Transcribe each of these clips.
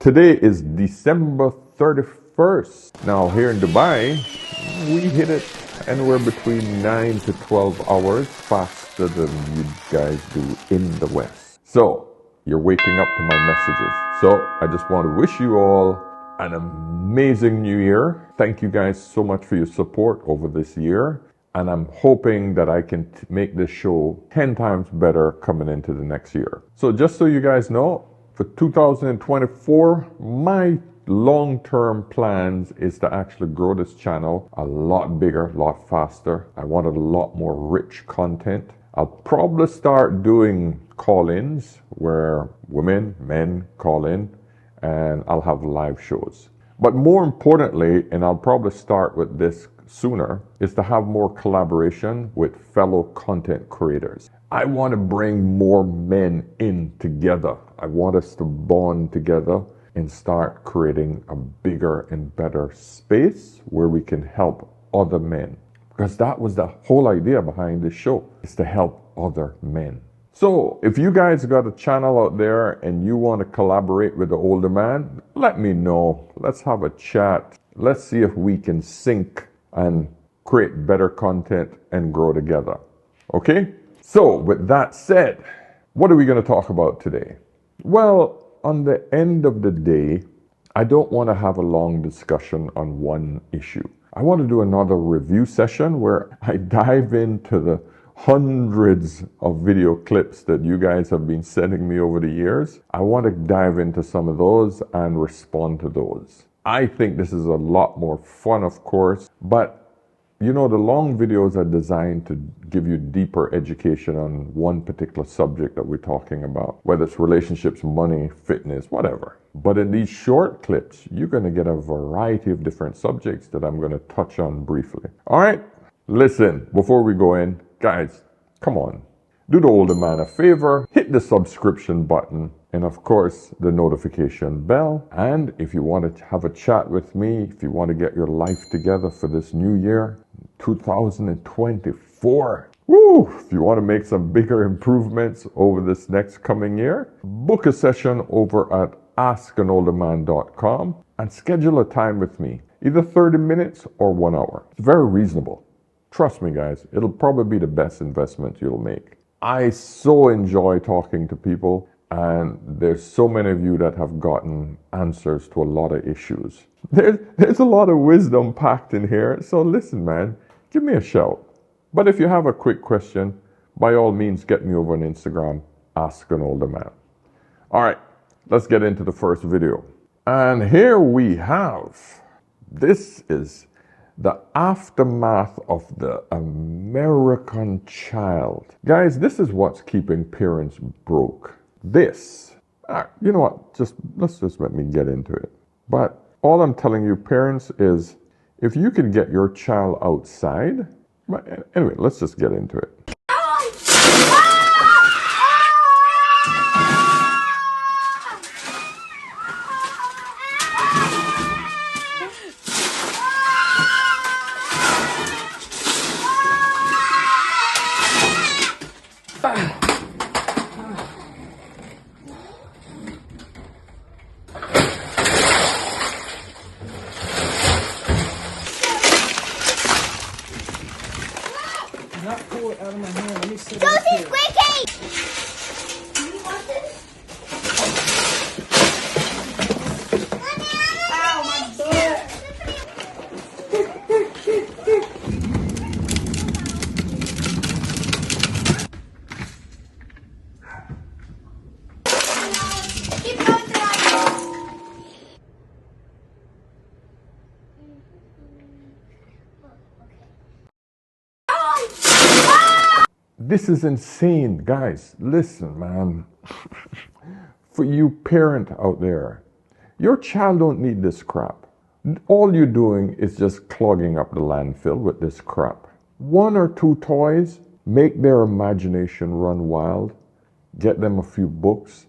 Today is December 31st. Now here in Dubai, we hit it anywhere between 9 to 12 hours faster than you guys do in the West. So you're waking up to my messages. So I just want to wish you all an amazing new year. Thank you guys so much for your support over this year. And I'm hoping that I can make this show 10 times better coming into the next year. So just so you guys know, for 2024, my long-term plans is to actually grow this channel a lot bigger, a lot faster. I wanted a lot more rich content. I'll probably start doing call-ins where women, men call in, and I'll have live shows. But more importantly, and I'll probably start with this sooner, is to have more collaboration with fellow content creators. I want to bring more men in together. I want us to bond together and start creating a bigger and better space where we can help other men. Because that was the whole idea behind this show, is to help other men. So if you guys got a channel out there and you want to collaborate with the older man, let me know. Let's have a chat. Let's see if we can sync and create better content and grow together. Okay? So with that said, what are we going to talk about today? Well, on the end of the day, I don't want to have a long discussion on one issue. I want to do another review session where I dive into the hundreds of video clips that you guys have been sending me over the years. I want to dive into some of those and respond to those. I think this is a lot more fun, of course, but you know, the long videos are designed to give you deeper education on one particular subject that we're talking about, whether it's relationships, money, fitness, whatever. But in these short clips, you're going to get a variety of different subjects that I'm going to touch on briefly. All right, listen, before we go in, guys, come on. Do the older man a favor, hit the subscription button, and of course, the notification bell. And if you want to have a chat with me, if you want to get your life together for this new year, 2024, if you want to make some bigger improvements over this next coming year, book a session over at askanolderman.com and schedule a time with me, either 30 minutes or 1 hour. It's very reasonable. Trust me, guys, it'll probably be the best investment you'll make. I so enjoy talking to people, and there's so many of you that have gotten answers to a lot of issues. There's a lot of wisdom packed in here, so listen, man, give me a shout. But if you have a quick question, by all means, get me over on Instagram, Ask an Older Man. All right, let's get into the first video. And here we have, this is the aftermath of the American child. Guys, this is what's keeping parents broke. This, you know what, let's just let me get into it. But all I'm telling you, parents, is if you can get your child outside, anyway, let's just get into it. Pull it out of my hand. Let me sit it Josie, here. squeaky! Do you want this? Ow, my butt! Keep going to that. This is insane, guys. Listen, man. For you parent out there, your child don't need this crap. All you're doing is just clogging up the landfill with this crap. 1 or 2 toys, make their imagination run wild. Get them a few books.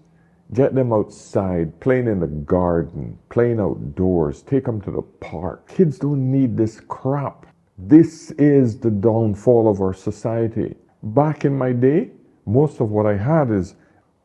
Get them outside, playing in the garden, playing outdoors. Take them to the park. Kids don't need this crap. This is the downfall of our society. Back in my day, most of what I had is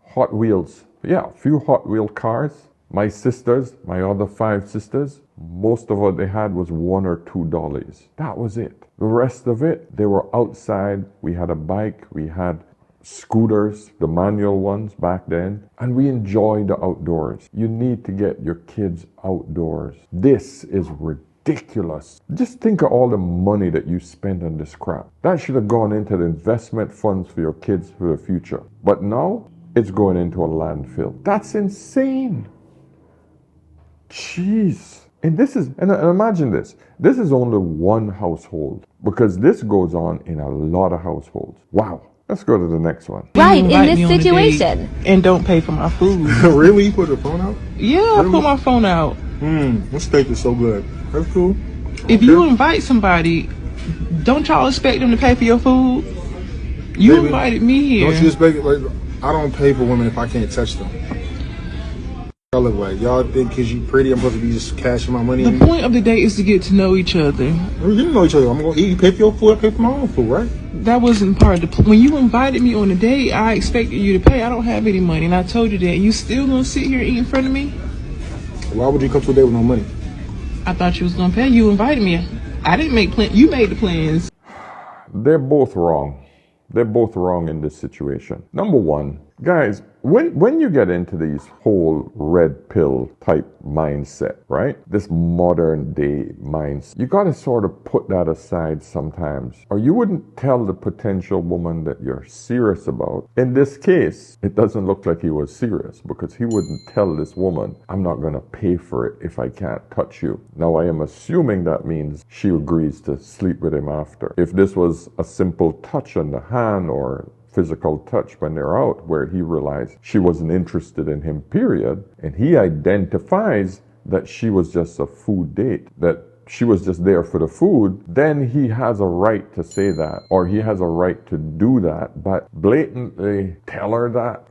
Hot Wheels. Yeah, a few Hot Wheel cars. My sisters, my other 5 sisters, most of what they had was $1 or $2. That was it. The rest of it, they were outside. We had a bike. We had scooters, the manual ones back then, and we enjoyed the outdoors. You need to get your kids outdoors. This is ridiculous. Just think of all the money that you spend on this crap. That should have gone into the investment funds for your kids for the future. But now it's going into a landfill. That's insane. Jeez. And this is, and imagine this. This is only one household, because this goes on in a lot of households. Wow. Let's go to the next one. Right, in this situation. And don't pay for my food. Really? You put the phone out? Yeah, I put my phone out. This steak is so good. That's cool. If you invite somebody, don't y'all expect them to pay for your food? You Baby, invited me here. Don't you expect it? Like, I don't pay for women if I can't touch them. Y'all look like y'all think because you pretty, I'm supposed to be just cashing my money. The point of the date is to get to know each other. We didn't know each other. I'm gonna eat. You pay for your food. I pay for my own food, right? That wasn't part of the when you invited me on a date, I expected you to pay. I don't have any money, and I told you that. You still gonna sit here and eat in front of me? Why would you come to a date with no money? I thought you was gonna pay. You invited me. I didn't make plans. You made the plans. They're both wrong. They're both wrong in this situation. Number one, guys, when you get into these whole red pill type mindset, right? This modern day mindset, you got to sort of put that aside sometimes, or you wouldn't tell the potential woman that you're serious about. In this case, it doesn't look like he was serious, because he wouldn't tell this woman, I'm not going to pay for it if I can't touch you. Now, I am assuming that means she agrees to sleep with him after. If this was a simple touch on the hand or physical touch when they're out, where he realized she wasn't interested in him, period, and he identifies that she was just a food date, that she was just there for the food, then he has a right to say that, or he has a right to do that. But blatantly tell her that,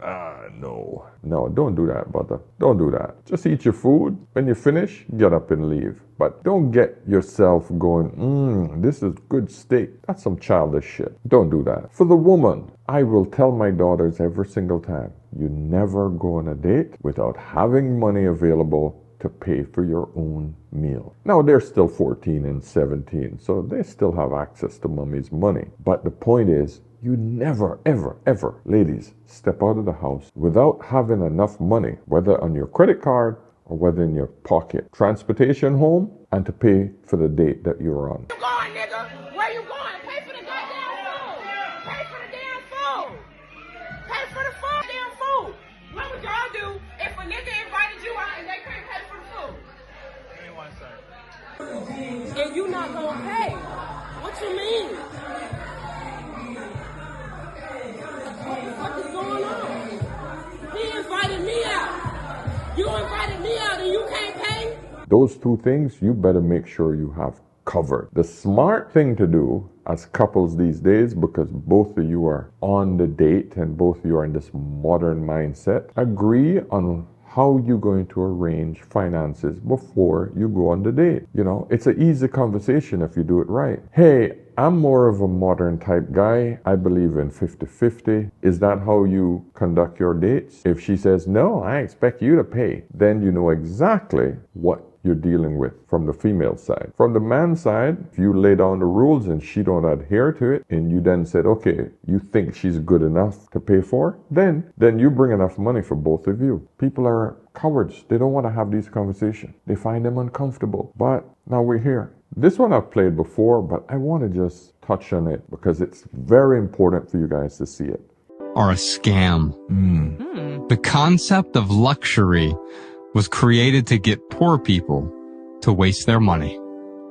no, don't do that, brother. Don't do that. Just eat your food. When you finish, get up and leave. But don't get yourself going, this is good steak. That's some childish shit. Don't do that. For the woman, I will tell my daughters every single time, you never go on a date without having money available to pay for your own meal. Now, they're still 14 and 17, so they still have access to mommy's money. But the point is, you never, ever, ever, ladies, step out of the house without having enough money, whether on your credit card or whether in your pocket, transportation home, and to pay for the date that you're on. Where you going, nigga? Where you going? Pay for the goddamn food. Pay for the damn food. Pay for the damn food. What would y'all do if a nigga invited you out and they couldn't pay for the food? And you not gonna pay? What you mean? What the fuck is going on? He invited me out. You invited me out and you can't pay? Those two things, you better make sure you have covered. The smart thing to do as couples these days, because both of you are on the date and both of you are in this modern mindset, agree on how you're going to arrange finances before you go on the date. You know, it's an easy conversation if you do it right. Hey, I'm more of a modern type guy. I believe in 50-50. Is that how you conduct your dates? If she says, no, I expect you to pay, then you know exactly what you're dealing with from the female side. From the man's side, if you lay down the rules and she don't adhere to it, and you then said, okay, you think she's good enough to pay for, then you bring enough money for both of you. People are cowards. They don't want to have these conversations. They find them uncomfortable. But now we're here. This one I've played before, but I want to just touch on it because it's very important for you guys to see it. Are a scam. The concept of luxury was created to get poor people to waste their money.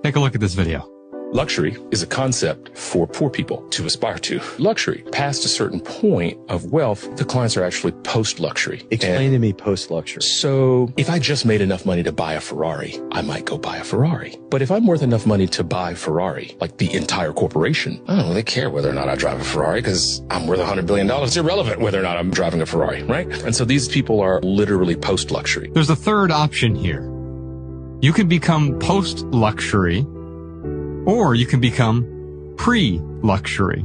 Take a look at this video. Luxury is a concept for poor people to aspire to. Luxury, past a certain point of wealth, the clients are actually post-luxury. Explain to me post-luxury. So if I just made enough money to buy a Ferrari, I might go buy a Ferrari. But if I'm worth enough money to buy Ferrari, like the entire corporation, I don't really care whether or not I drive a Ferrari because I'm worth $100 billion. It's irrelevant whether or not I'm driving a Ferrari, right? And so these people are literally post-luxury. There's a third option here. You can become post-luxury, or you can become pre-luxury.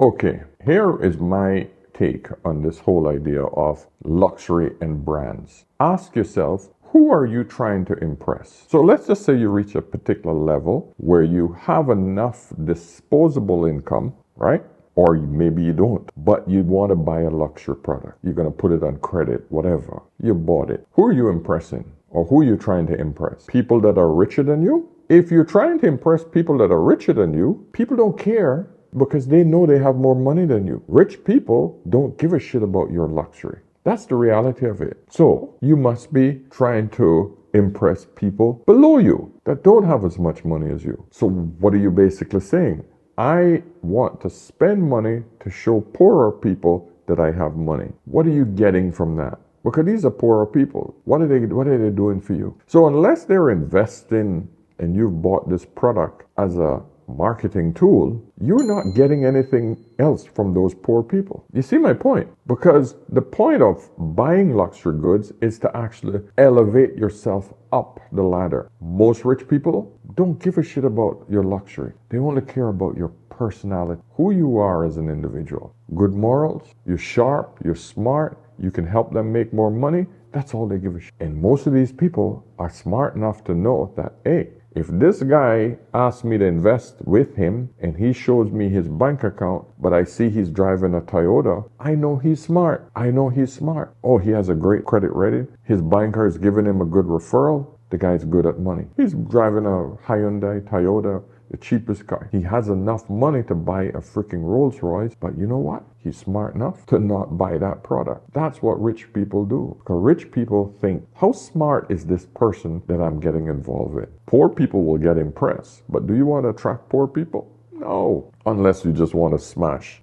Okay, here is my take on this whole idea of luxury and brands. Ask yourself, who are you trying to impress? So let's just say you reach a particular level where you have enough disposable income, right? Or maybe you don't, but you want to buy a luxury product. You're going to put it on credit, whatever. You bought it. Who are you impressing? Or who are you trying to impress? People that are richer than you? If you're trying to impress people that are richer than you, people don't care because they know they have more money than you. Rich people don't give a shit about your luxury. That's the reality of it. So you must be trying to impress people below you that don't have as much money as you. So what are you basically saying? I want to spend money to show poorer people that I have money. What are you getting from that? Because these are poorer people. What are they doing for you? So unless they're investing and you've bought this product as a marketing tool, you're not getting anything else from those poor people. You see my point? Because the point of buying luxury goods is to actually elevate yourself up the ladder. Most rich people don't give a shit about your luxury. They only care about your personality, who you are as an individual. Good morals, you're sharp, you're smart, you can help them make more money. That's all they give a shit. And most of these people are smart enough to know that, hey, if this guy asks me to invest with him and he shows me his bank account, but I see he's driving a Toyota, I know he's smart. I know he's smart. Oh, he has a great credit rating. His banker is giving him a good referral. The guy's good at money. He's driving a Hyundai, Toyota, the cheapest car. He has enough money to buy a freaking Rolls Royce, but you know what? He's smart enough to not buy that product. That's what rich people do. Because rich people think, how smart is this person that I'm getting involved with? Poor people will get impressed. But do you want to attract poor people? No. Unless you just want to smash,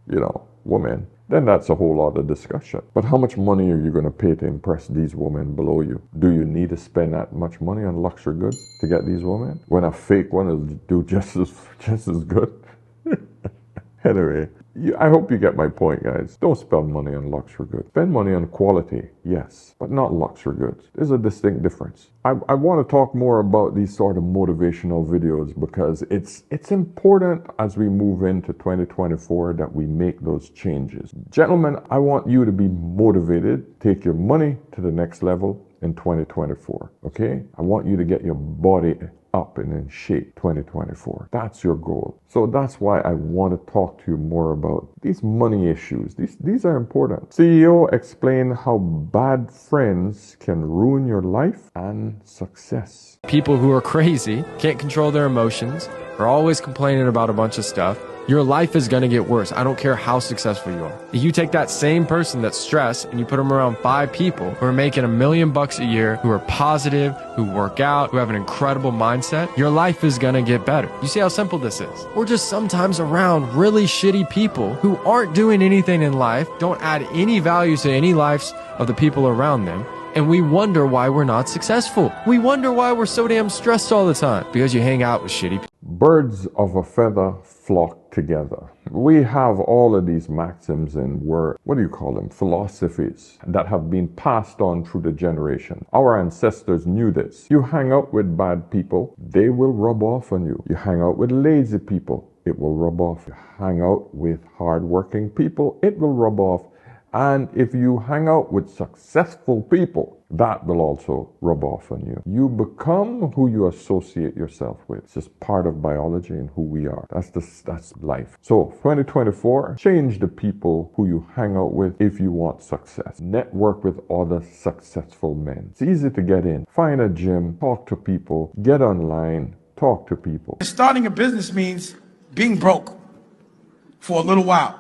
women. Then that's a whole other discussion. But how much money are you going to pay to impress these women below you? Do you need to spend that much money on luxury goods to get these women? When a fake one will do just as good? Anyway, I hope you get my point, guys. Don't spend money on luxury goods. Spend money on quality, yes, but not luxury goods. There's a distinct difference. I want to talk more about these sort of motivational videos because it's important as we move into 2024 that we make those changes. Gentlemen, I want you to be motivated, take your money to the next level in 2024, okay? I want you to get your body up and in shape 2024. That's your goal. So that's why I want to talk to you more about these money issues. These are important. CEO explained how bad friends can ruin your life and success. People who are crazy, can't control their emotions, are always complaining about a bunch of stuff. Your life is going to get worse. I don't care how successful you are. If you take that same person that's stressed and you put them around 5 people who are making $1 million a year, who are positive, who work out, who have an incredible mindset, your life is going to get better. You see how simple this is? We're just sometimes around really shitty people who aren't doing anything in life, don't add any value to any lives of the people around them. And we wonder why we're not successful. We wonder why we're so damn stressed all the time. Because you hang out with shitty people. Birds of a feather flock together. We have all of these maxims and philosophies that have been passed on through the generation. Our ancestors knew this. You hang out with bad people, they will rub off on you. You hang out with lazy people, it will rub off. You hang out with hardworking people, it will rub off. And if you hang out with successful people, that will also rub off on you. You become who you associate yourself with. It's just part of biology and who we are. That's life. So 2024, change the people who you hang out with if you want success. Network with other successful men. It's easy to get in. Find a gym, talk to people, get online, talk to people. Starting a business means being broke for a little while.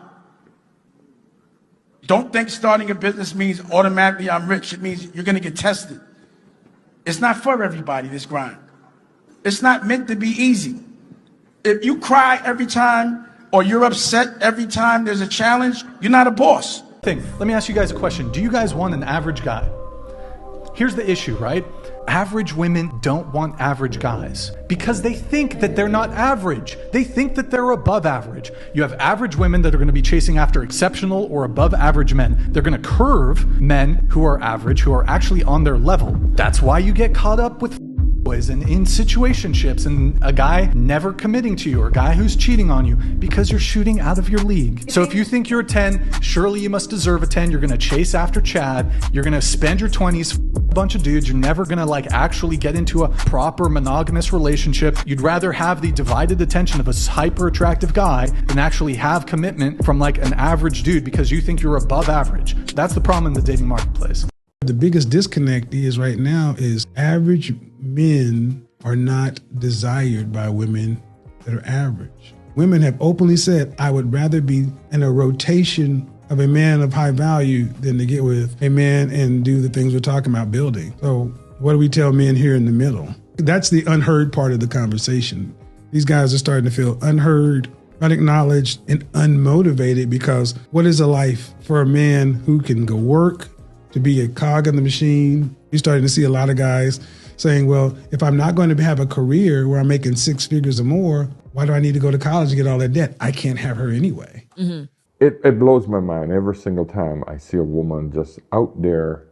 Don't think starting a business means automatically I'm rich. It means you're going to get tested. It's not for everybody, this grind. It's not meant to be easy. If you cry every time or you're upset every time there's a challenge, you're not a boss. Let me ask you guys a question. Do you guys want an average guy? Here's the issue, right? Average women don't want average guys because they think that they're not average. They think that they're above average. You have average women that are going to be chasing after exceptional or above average men. They're going to curve men who are average, who are actually on their level. That's why you get caught up with boys and in situationships and a guy never committing to you or a guy who's cheating on you because you're shooting out of your league. So if you think you're a 10, surely you must deserve a 10. You're going to chase after Chad. You're going to spend your 20s a bunch of dudes. You're never going to like actually get into a proper monogamous relationship. You'd rather have the divided attention of a hyper attractive guy than actually have commitment from like an average dude because you think you're above average. That's the problem in the dating marketplace. The biggest disconnect is right now is average men are not desired by women that are average. Women have openly said, I would rather be in a rotation of a man of high value than to get with a man and do the things we're talking about building. So what do we tell men here in the middle? That's the unheard part of the conversation. These guys are starting to feel unheard, unacknowledged, and unmotivated because what is a life for a man who can go work, to be a cog in the machine? You're starting to see a lot of guys saying, well, if I'm not going to have a career where I'm making 6 figures or more, why do I need to go to college to get all that debt? I can't have her anyway. Mm-hmm. It blows my mind every single time I see a woman just out there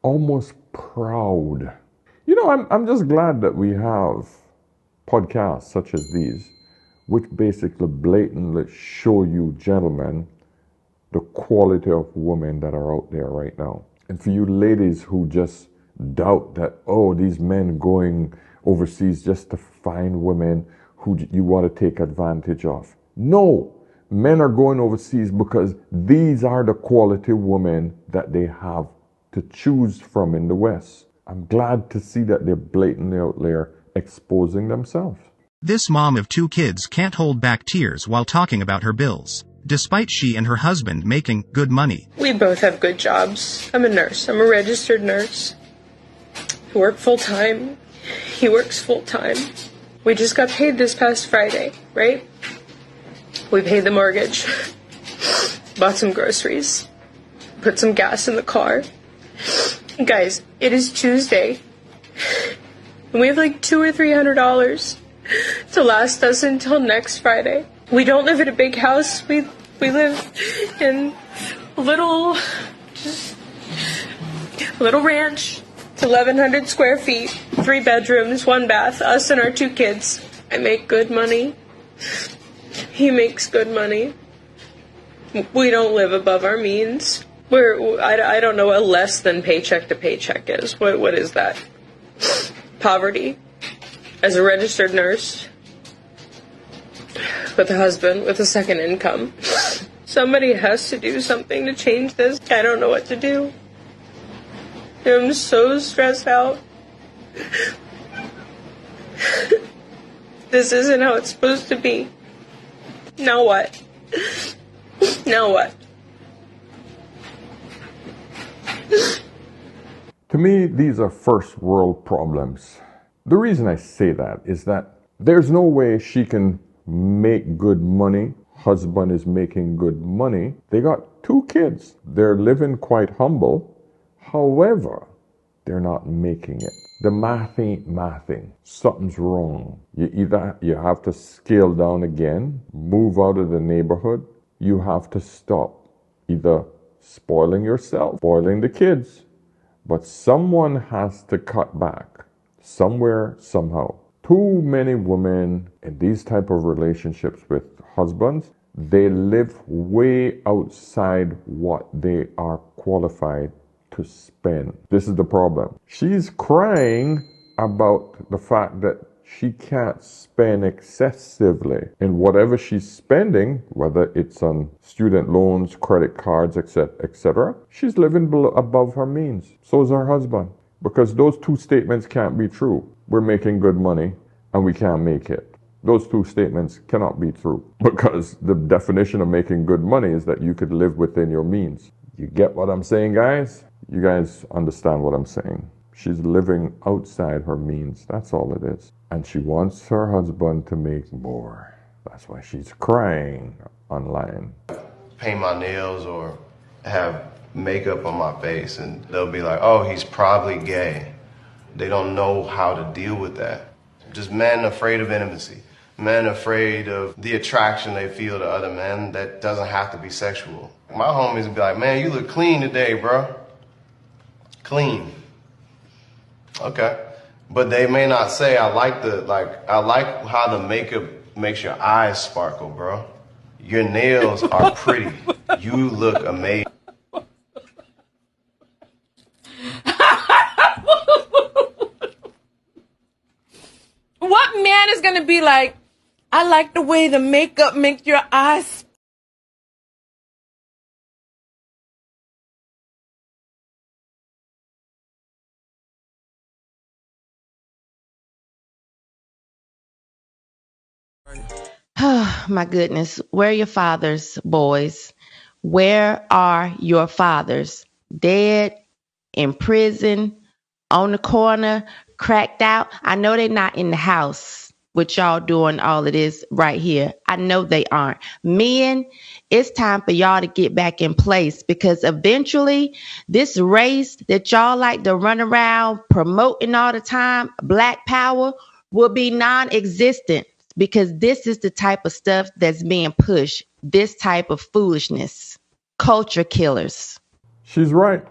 almost proud. You know, I'm just glad that we have podcasts such as these, which basically blatantly show you gentlemen the quality of women that are out there right now. And for you ladies who just doubt that, oh, these men going overseas just to find women who you want to take advantage of. No, men are going overseas because these are the quality women that they have to choose from in the West. I'm glad to see that they're blatantly out there exposing themselves. This mom of 2 kids can't hold back tears while talking about her bills, despite she and her husband making good money. We both have good jobs. I'm a nurse. I'm a registered nurse. I work full-time. He works full-time. We just got paid this past Friday, right? We paid the mortgage, bought some groceries, put some gas in the car. Guys, it is Tuesday, and we have like $200 or $300 to last us until next Friday. We don't live in a big house. We live in a little ranch. It's 1,100 square feet, 3 bedrooms, 1 bath, us and our 2 kids. I make good money. He makes good money. We don't live above our means. I don't know what less than paycheck to paycheck is. What is that? Poverty. As a registered nurse, with a husband, with a second income. Somebody has to do something to change this. I don't know what to do. I'm so stressed out. This isn't how it's supposed to be. Now what? Now what? To me, these are first world problems. The reason I say that is that there's no way she can make good money. Husband is making good money. They got 2 kids. They're living quite humble. However, they're not making it. The math ain't mathing. Something's wrong. You have to scale down again, move out of the neighborhood. You have to stop either spoiling yourself, spoiling the kids. But someone has to cut back somewhere, somehow. Too many women in these type of relationships with husbands, they live way outside what they are qualified to spend. This is the problem. She's crying about the fact that she can't spend excessively in whatever she's spending, whether it's on student loans, credit cards, etc. She's living above her means. So is her husband. Because those 2 statements can't be true. We're making good money and we can't make it. Those 2 statements cannot be true. Because the definition of making good money is that you could live within your means. You get what I'm saying, guys? You guys understand what I'm saying. She's living outside her means. That's all it is. And she wants her husband to make more. That's why she's crying online. Paint my nails or have makeup on my face and they'll be like, oh, he's probably gay. They don't know how to deal with that. Just men afraid of intimacy. Men afraid of the attraction they feel to other men that doesn't have to be sexual. My homies would be like, man, you look clean today, bro. Clean. Okay. But they may not say, I like how the makeup makes your eyes sparkle, bro. Your nails are pretty. You look amazing. What man is gonna be like, I like the way the makeup makes your eyes. Oh, my goodness. Where are your fathers, boys? Where are your fathers? Dead, in prison, on the corner, cracked out. I know they're not in the house with y'all doing all of this right here. I know they aren't. Men, it's time for y'all to get back in place, because eventually this race that y'all like to run around promoting all the time, Black Power, will be non-existent, because this is the type of stuff that's being pushed. This type of foolishness. Culture killers. She's right.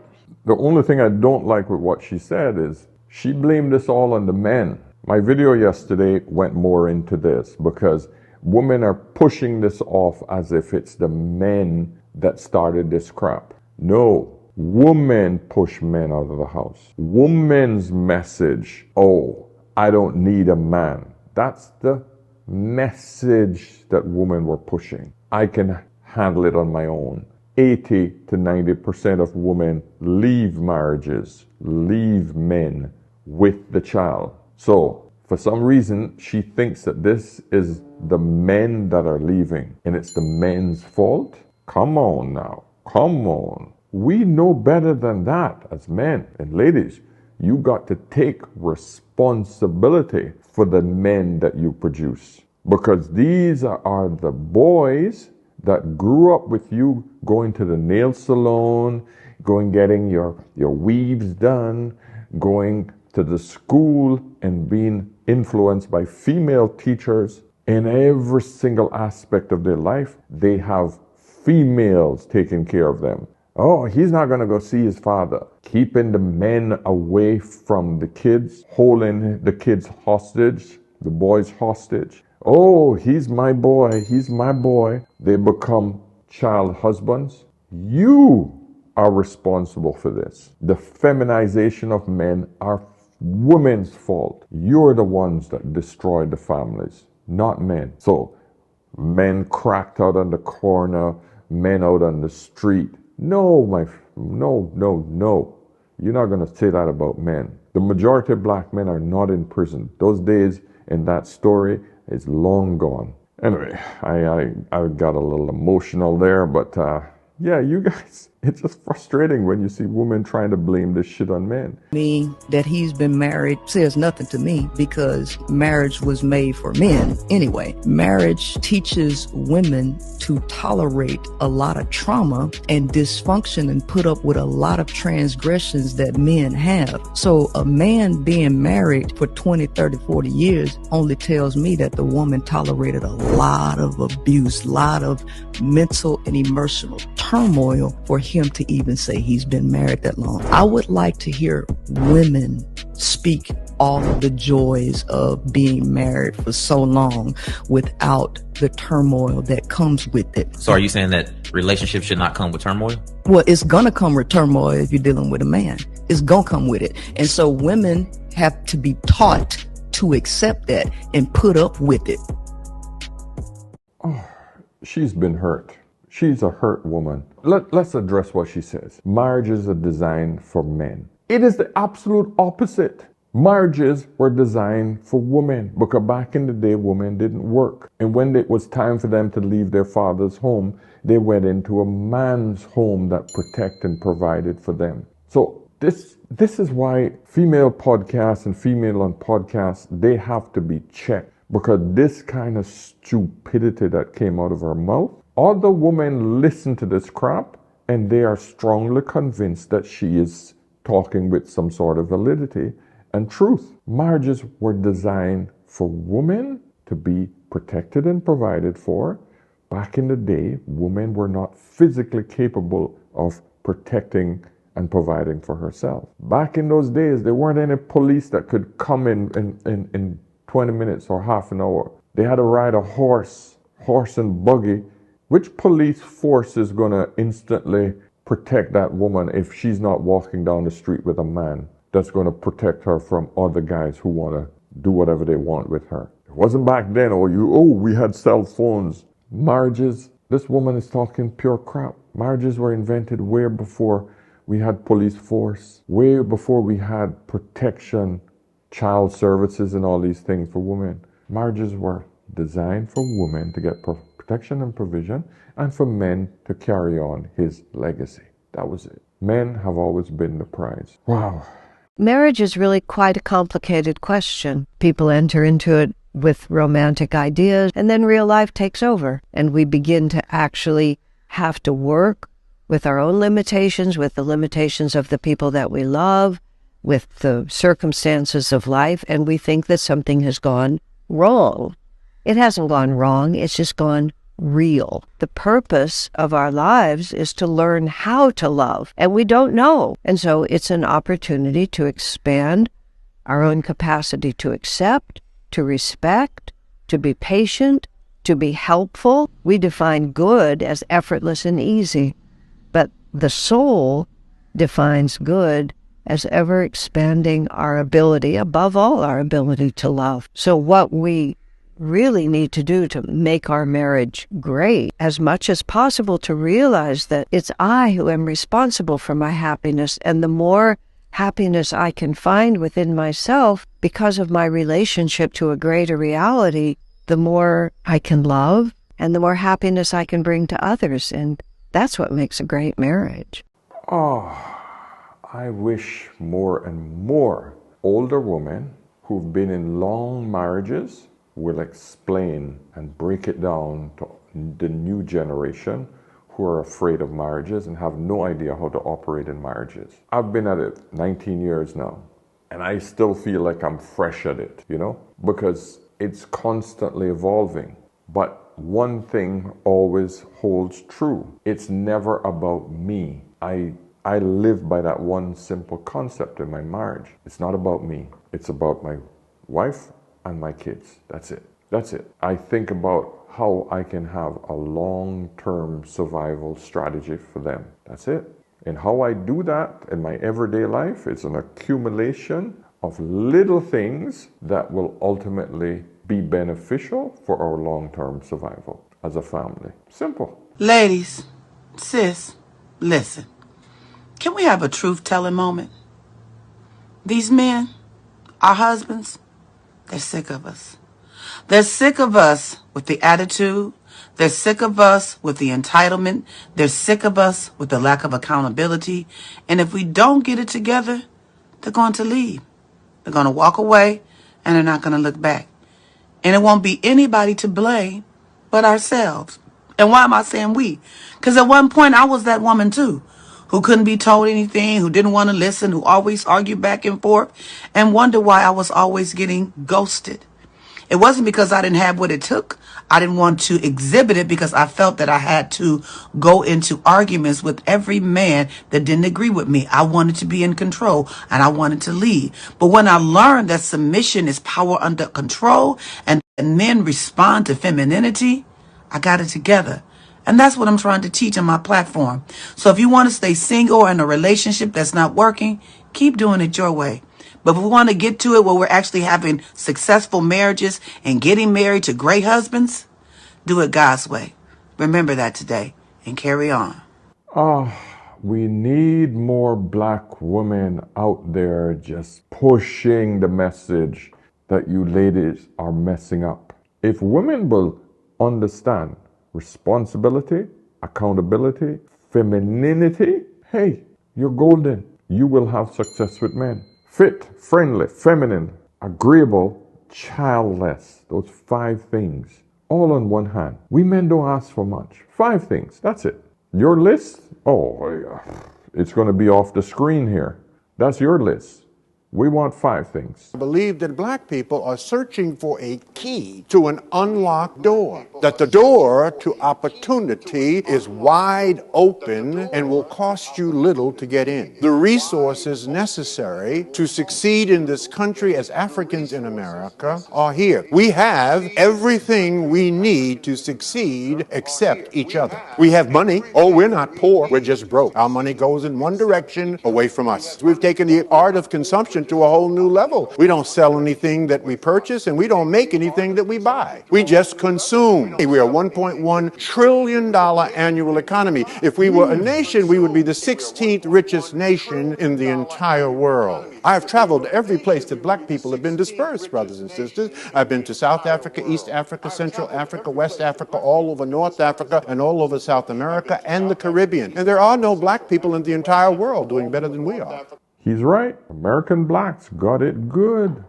The only thing I don't like with what she said is she blamed this all on the men. My video yesterday went more into this because women are pushing this off as if it's the men that started this crap. No, women push men out of the house. Women's message, oh, I don't need a man. That's the message that women were pushing. I can handle it on my own. 80 to 90% of women leave marriages, leave men with the child. So for some reason, she thinks that this is the men that are leaving and it's the men's fault. Come on now, come on. We know better than that as men. And ladies, you got to take responsibility for the men that you produce, because these are the boys that grew up with you going to the nail salon, going getting your weaves done, going to the school and being influenced by female teachers. In every single aspect of their life, they have females taking care of them. Oh, he's not going to go see his father. Keeping the men away from the kids, holding the kids hostage, the boys hostage. Oh, he's my boy, he's my boy. They become child husbands. You are responsible for this. The feminization of men are women's fault. You're the ones that destroyed the families, not men. So, men cracked out on the corner, men out on the street. No, no. You're not going to say that about men. The majority of black men are not in prison. Those days in that story is long gone. Anyway, I got a little emotional there, but yeah, you guys, it's just frustrating when you see women trying to blame this shit on men. Me that he's been married says nothing to me, because marriage was made for men anyway. Marriage teaches women to tolerate a lot of trauma and dysfunction and put up with a lot of transgressions that men have. So a man being married for 20, 30, 40 years only tells me that the woman tolerated a lot of abuse, a lot of mental and emotional turmoil for him to even say he's been married that long. I would like to hear women speak all of the joys of being married for so long without the turmoil that comes with it. So are you saying that relationships should not come with turmoil? Well, it's gonna come with turmoil if you're dealing with a man. It's gonna come with it. And so women have to be taught to accept that and put up with it. Oh, she's been hurt. She's a hurt woman. Let's address what she says. Marriages are designed for men. It is the absolute opposite. Marriages were designed for women, because back in the day, women didn't work. And when it was time for them to leave their father's home, they went into a man's home that protected and provided for them. So this is why female podcasts and female on podcasts, they have to be checked, because this kind of stupidity that came out of her mouth, other women listen to this crap and they are strongly convinced that she is talking with some sort of validity and truth. Marriages were designed for women to be protected and provided for. Back in the day, women were not physically capable of protecting and providing for herself. Back in those days, there weren't any police that could come in 20 minutes or half an hour. They had to ride a horse and buggy. Which police force is going to instantly protect that woman if she's not walking down the street with a man that's going to protect her from other guys who want to do whatever they want with her? It wasn't back then, we had cell phones. Marriages, this woman is talking pure crap. Marriages were invented way before we had police force, way before we had protection, child services and all these things for women. Marriages were designed for women to get protection and provision, and for men to carry on his legacy. That was it. Men have always been the prize. Wow. Marriage is really quite a complicated question. People enter into it with romantic ideas, and then real life takes over, and we begin to actually have to work with our own limitations, with the limitations of the people that we love, with the circumstances of life, and we think that something has gone wrong. It hasn't gone wrong, it's just gone real. The purpose of our lives is to learn how to love, and we don't know. And so it's an opportunity to expand our own capacity to accept, to respect, to be patient, to be helpful. We define good as effortless and easy, but the soul defines good as ever expanding our ability, above all our ability to love. So what we really need to do to make our marriage great, as much as possible, to realize that it's I who am responsible for my happiness, and the more happiness I can find within myself because of my relationship to a greater reality, the more I can love and the more happiness I can bring to others. And that's what makes a great marriage. Oh, I wish more and more older women who've been in long marriages will explain and break it down to the new generation who are afraid of marriages and have no idea how to operate in marriages. I've been at it 19 years now, and I still feel like I'm fresh at it, because it's constantly evolving. But one thing always holds true. It's never about me. I live by that one simple concept in my marriage. It's not about me. It's about my wife and my kids. That's it. I think about how I can have a long-term survival strategy for them. That's it. And how I do that in my everyday life, it's an accumulation of little things that will ultimately be beneficial for our long-term survival as a family. Simple. Ladies, sis, listen. Can we have a truth-telling moment? These men, our husbands, they're sick of us. They're sick of us with the attitude. They're sick of us with the entitlement. They're sick of us with the lack of accountability. And if we don't get it together, they're going to leave. They're going to walk away, and they're not going to look back. And it won't be anybody to blame but ourselves. And why am I saying we? Because at one point I was that woman too, who couldn't be told anything, who didn't want to listen, who always argued back and forth, and wonder why I was always getting ghosted. It wasn't because I didn't have what it took. I didn't want to exhibit it because I felt that I had to go into arguments with every man that didn't agree with me. I wanted to be in control and I wanted to lead. But when I learned that submission is power under control and men respond to femininity, I got it together. And that's what I'm trying to teach on my platform. So if you want to stay single or in a relationship that's not working, keep doing it your way. But if we want to get to it where we're actually having successful marriages and getting married to great husbands, do it God's way. Remember that today and carry on. We need more black women out there just pushing the message that you ladies are messing up. If women will understand responsibility, accountability, femininity, hey, you're golden. You will have success with men. Fit, friendly, feminine, agreeable, childless. Those 5 things, all on one hand. We men don't ask for much. 5 things, that's it. Your list, it's going to be off the screen here. That's your list. We want 5 things. I believe that black people are searching for a key to an unlocked door. That the door to opportunity is wide open and will cost you little to get in. The resources necessary to succeed in this country as Africans in America are here. We have everything we need to succeed except each other. We have money. Oh, we're not poor. We're just broke. Our money goes in one direction away from us. We've taken the art of consumption to a whole new level. We don't sell anything that we purchase, and we don't make anything that we buy. We just consume. We are a $1.1 trillion annual economy. If we were a nation, we would be the 16th richest nation in the entire world. I've traveled every place that black people have been dispersed, brothers and sisters. I've been to South Africa, East Africa, Central Africa, West Africa, all over North Africa, and all over South America and the Caribbean. And there are no black people in the entire world doing better than we are. He's right. American blacks got it good.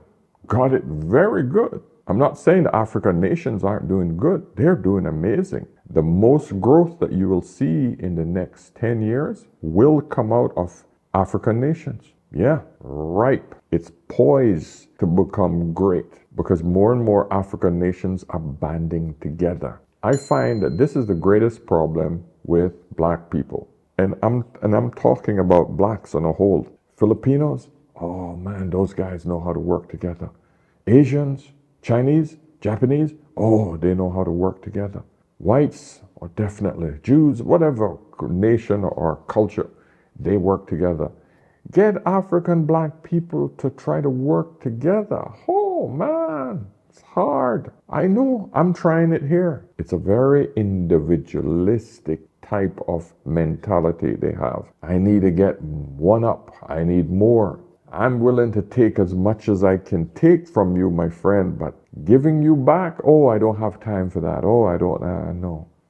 Got it very good. I'm not saying the African nations aren't doing good. They're doing amazing. The most growth that you will see in the next 10 years will come out of African nations. Yeah, ripe. It's poised to become great because more and more African nations are banding together. I find that this is the greatest problem with black people. And I'm talking about blacks on a whole. Filipinos, oh man, those guys know how to work together. Asians, Chinese, Japanese, oh, they know how to work together. Whites, or definitely Jews, whatever nation or culture, they work together. Get African black people to try to work together. Oh man, it's hard. I know, I'm trying it here. It's a very individualistic type of mentality they have. I need to get one up. I need more. I'm willing to take as much as I can take from you, my friend, but giving you back, oh, I don't have time for that. Oh, I don't,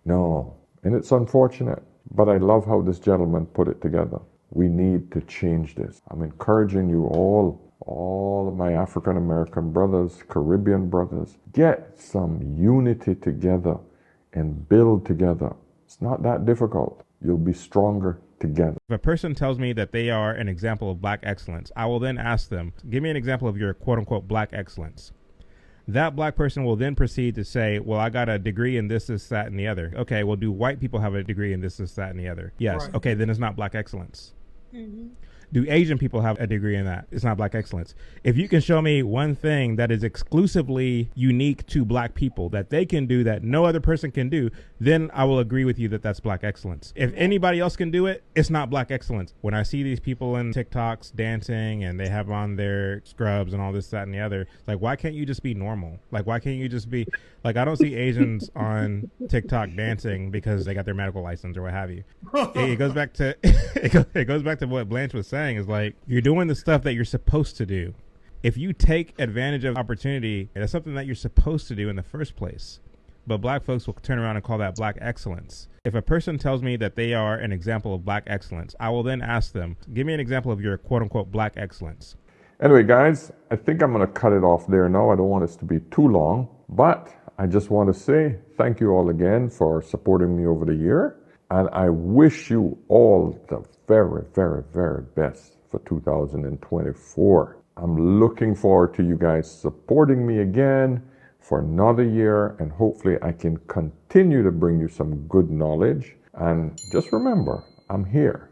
no. And it's unfortunate, but I love how this gentleman put it together. We need to change this. I'm encouraging you all of my African American brothers, Caribbean brothers, get some unity together and build together. It's not that difficult. You'll be stronger together. If a person tells me that they are an example of black excellence, I will then ask them, give me an example of your quote unquote black excellence. That black person will then proceed to say, well, I got a degree in this, that, and the other. Okay, well, do white people have a degree in this, that, and the other? Yes. Right. Okay, then it's not black excellence. Mm-hmm. Do Asian people have a degree in that? It's not black excellence. If you can show me one thing that is exclusively unique to black people that they can do that no other person can do, then I will agree with you that that's black excellence. If anybody else can do it, it's not black excellence. When I see these people in TikToks dancing and they have on their scrubs and all this, that, and the other, like, why can't you just be normal? Like, why can't you just be, like, I don't see Asians on TikTok dancing because they got their medical license or what have you. It goes back to, it goes back to what Blanche was saying. Is like, you're doing the stuff that you're supposed to do. If you take advantage of opportunity, that's something that you're supposed to do in the first place. But black folks will turn around and call that black excellence. If a person tells me that they are an example of black excellence, I will then ask them, give me an example of your quote unquote black excellence. Anyway, guys, I think I'm going to cut it off there now. I don't want this to be too long, but I just want to say thank you all again for supporting me over the year. And I wish you all the very, very, very best for 2024. I'm looking forward to you guys supporting me again for another year, and hopefully I can continue to bring you some good knowledge. And just remember, I'm here.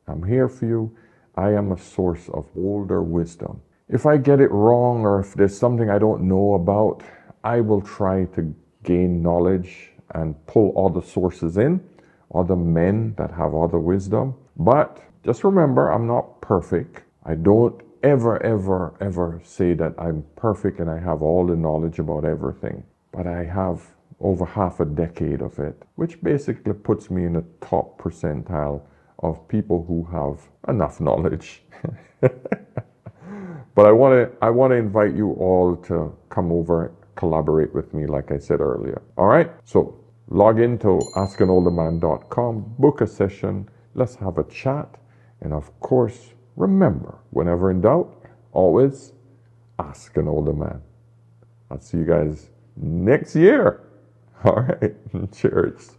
I'm here for you. I am a source of older wisdom. If I get it wrong or if there's something I don't know about, I will try to gain knowledge and pull other sources in, other men that have other wisdom. But just remember, I'm not perfect. I don't ever say that I'm perfect and I have all the knowledge about everything. But I have over half a decade of it, which basically puts me in the top percentile of people who have enough knowledge. But I want to invite you all to come over, collaborate with me, like I said earlier. All right, so log into askanolderman.com, book a session, let's have a chat, and of course, remember, whenever in doubt, always ask an older man. I'll see you guys next year. All right, cheers.